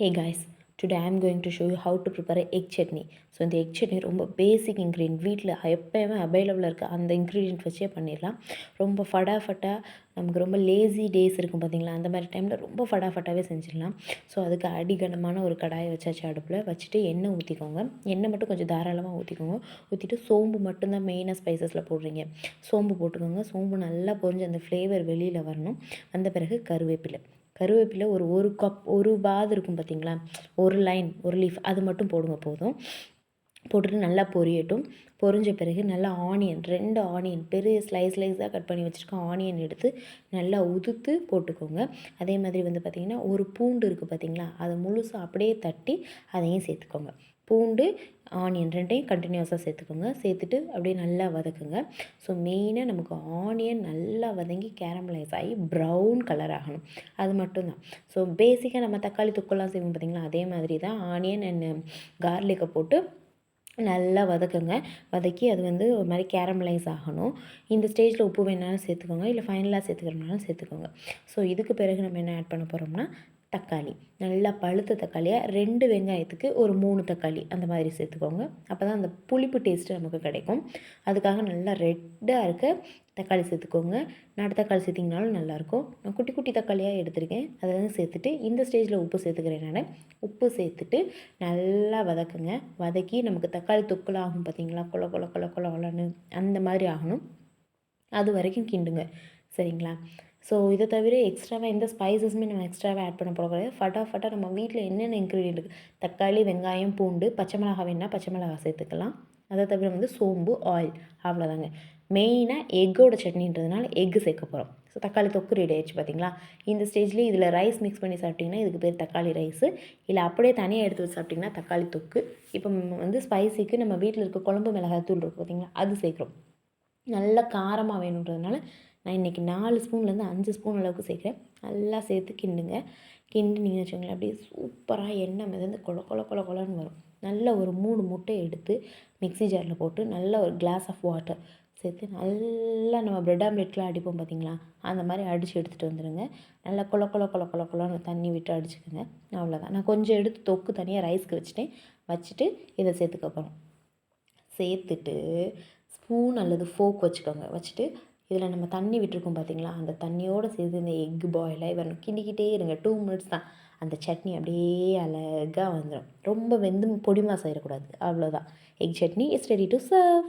Hey guys, today I am going to show you how to prepare egg chutney. So இந்த egg chutney ரொம்ப பேசிக் ingredient வீட்டில் எப்போயுமே அவைலபிளாக இருக்க அந்த இன்க்ரீடியன்ட் வச்சே பண்ணிடலாம். ரொம்ப ஃபட்டாஃபட்டாக நமக்கு ரொம்ப லேசி டேஸ் இருக்கும் பார்த்தீங்களா, அந்த மாதிரி டைமில் ரொம்ப ஃபட்டாஃபட்டாகவே செஞ்சிடலாம். ஸோ அதுக்கு அடிகனமான ஒரு கடாயை வச்சாச்சு, அடுப்பில் வச்சுட்டு எண்ணெய் ஊற்றிக்கோங்க. எண்ணெய் மட்டும் கொஞ்சம் தாராளமாக ஊற்றிக்கோங்க. ஊற்றிட்டு சோம்பு மட்டும்தான் மெயினாக ஸ்பைசஸில் போடுறீங்க. சோம்பு போட்டுக்கோங்க. சோம்பு நல்லா பொரிஞ்சு அந்த ஃப்ளேவர் வெளியில் வரணும். வந்த பிறகு கருவேப்பிலை ஒரு கப் ஒரு பாது இருக்கும் பார்த்தீங்களா, ஒரு லைன் ஒரு லீஃப் அது மட்டும் போடுங்க போதும். போட்டுட்டு நல்லா பொரியட்டும். பொரிஞ்ச பிறகு நல்லா ஆனியன் 2 ஆனியன் பெரிய ஸ்லைஸாக கட் பண்ணி வச்சுருக்கோம். ஆனியன் எடுத்து நல்லா உதுத்து போட்டுக்கோங்க. அதே மாதிரி வந்து பார்த்திங்கன்னா ஒரு பூண்டு இருக்குது பார்த்திங்களா, அதை முழுசாக அப்படியே தட்டி அதையும் சேர்த்துக்கோங்க. பூண்டு ஆனியன் 2யும் கண்டினியூஸாக சேர்த்துக்கோங்க. சேர்த்துட்டு அப்படியே நல்லா வதக்குங்க. ஸோ மெயினாக நமக்கு ஆனியன் நல்லா வதங்கி கேரமலைஸ் ஆகி ப்ரௌன் கலர் ஆகணும், அது மட்டும்தான். ஸோ பேசிக்காக நம்ம தக்காளி தொக்கெல்லாம் செய்வோம் பார்த்திங்களா, அதே மாதிரி தான் ஆனியன் அண்ட் கார்லிக்கை போட்டு நல்லா வதக்குங்க. வதக்கி அது வந்து ஒரு மாதிரி கேரமலைஸ் ஆகணும். இந்த ஸ்டேஜில் உப்பு வேணாலும் சேர்த்துக்கோங்க, இல்லை ஃபைனலாக சேர்த்துக்கிறனாலும் சேர்த்துக்கோங்க. ஸோ இதுக்கு பிறகு நம்ம என்ன ஆட் பண்ண போகிறோம்னா, தக்காளி நல்லா பழுத்த தக்காளியாக 2 வெங்காயத்துக்கு ஒரு 3 தக்காளி அந்த மாதிரி சேர்த்துக்கோங்க. அப்போ தான் அந்த புளிப்பு டேஸ்ட்டு நமக்கு கிடைக்கும். அதுக்காக நல்லா ரெட்டாக இருக்க தக்காளி சேர்த்துக்கோங்க. நாட்டு தக்காளி சேர்த்திங்கனாலும் நல்லாயிருக்கும். நான் குட்டி குட்டி தக்காளியாக எடுத்திருக்கேன். அதை வந்து சேர்த்துட்டு இந்த ஸ்டேஜில் உப்பு சேர்த்துக்கிறேன் நான். உப்பு சேர்த்துட்டு நல்லா வதக்குங்க. வதக்கி நமக்கு தக்காளி தொக்குலாம் ஆகும் பார்த்தீங்களா, கொல கொல கொல கொல கொலன்னு அந்த மாதிரி ஆகணும். அது வரைக்கும் கிண்டுங்க, சரிங்களா. ஸோ இதை தவிர எக்ஸ்ட்ராவாக எந்த ஸ்பைசஸுமே நம்ம எக்ஸ்ட்ராவாக ஆட் பண்ண போகிறது கிடையாது. ஃபட்டாஃபட்டாக நம்ம வீட்டில் என்னென்ன இன்க்ரீடியன்ட் இருக்குது, தக்காளி, வெங்காயம், பூண்டு, பச்சை மிளகா வேணுன்னா பச்சை மிளகா சேர்த்துக்கலாம். அதை தவிர வந்து சோம்பு, ஆயில், அவ்வளோதாங்க. மெயினாக எக்கோட சட்னின்றதுனால எக்கு சேர்க்க போகிறோம். ஸோ தக்காளி தொக்கு ரெடி ஆகிடுச்சு பார்த்தீங்களா. இந்த ஸ்டேஜ்லேயே இதில் ரைஸ் மிக்ஸ் பண்ணி சாப்பிட்டிங்கன்னா இதுக்கு பேர் தக்காளி ரைஸு, இல்லை அப்படியே தனியாக எடுத்து வச்சு சாப்பிட்டிங்கன்னா தக்காளி தொக்கு. இப்போ வந்து ஸ்பைசிக்கு நம்ம வீட்டில் இருக்க குழம்பு மிளகாய் தூள் இருக்குது பார்த்தீங்களா, அது சேர்க்குறோம். நல்லா காரமாக வேணுன்றதுனால நான் இன்றைக்கி 4 ஸ்பூன்லேருந்து 5 ஸ்பூன் அளவுக்கு சேர்க்குறேன். நல்லா சேர்த்து கிண்டுங்க. கிண்டினீங்கன்னு வச்சுக்கோங்களேன், அப்படியே சூப்பராக எண்ணெய் மிதந்து கொல கொல கொல கொலன்னு வரும். நல்ல ஒரு 3 முட்டையை எடுத்து மிக்ஸி ஜாரில் போட்டு நல்ல ஒரு கிளாஸ் ஆஃப் வாட்டர் சேர்த்து நல்லா நம்ம பிரெட் ஆம்லெட்லாம் அடிப்போம் பார்த்தீங்களா, அந்த மாதிரி அடித்து எடுத்துகிட்டு வந்துடுங்க. நல்லா கொல கொல கொல கொல கொலன்னு தண்ணி விட்டு அடிச்சுக்கோங்க. அவ்வளோதான். நான் கொஞ்சம் எடுத்து தொக்கு தனியாக ரைஸ்க்கு வச்சுட்டு இதை சேர்த்துக்க போகிறோம். சேர்த்துட்டு ஸ்பூன் அல்லது ஃபோக் வச்சுக்கோங்க. வச்சுட்டு இதில் நம்ம தண்ணி விட்டுருக்கோம் பார்த்தீங்களா, அந்த தண்ணியோடு சேர்த்து இந்த எக் பாயிலாக வரணும். கிண்டிக்கிட்டே இருங்க. 2 மினிட்ஸ் தான். அந்த சட்னி அப்படியே அழகாக வந்துடும். ரொம்ப வெந்து பொடிமா செய்யக்கூடாது. அவ்வளோதான். Egg chutney is ready to serve.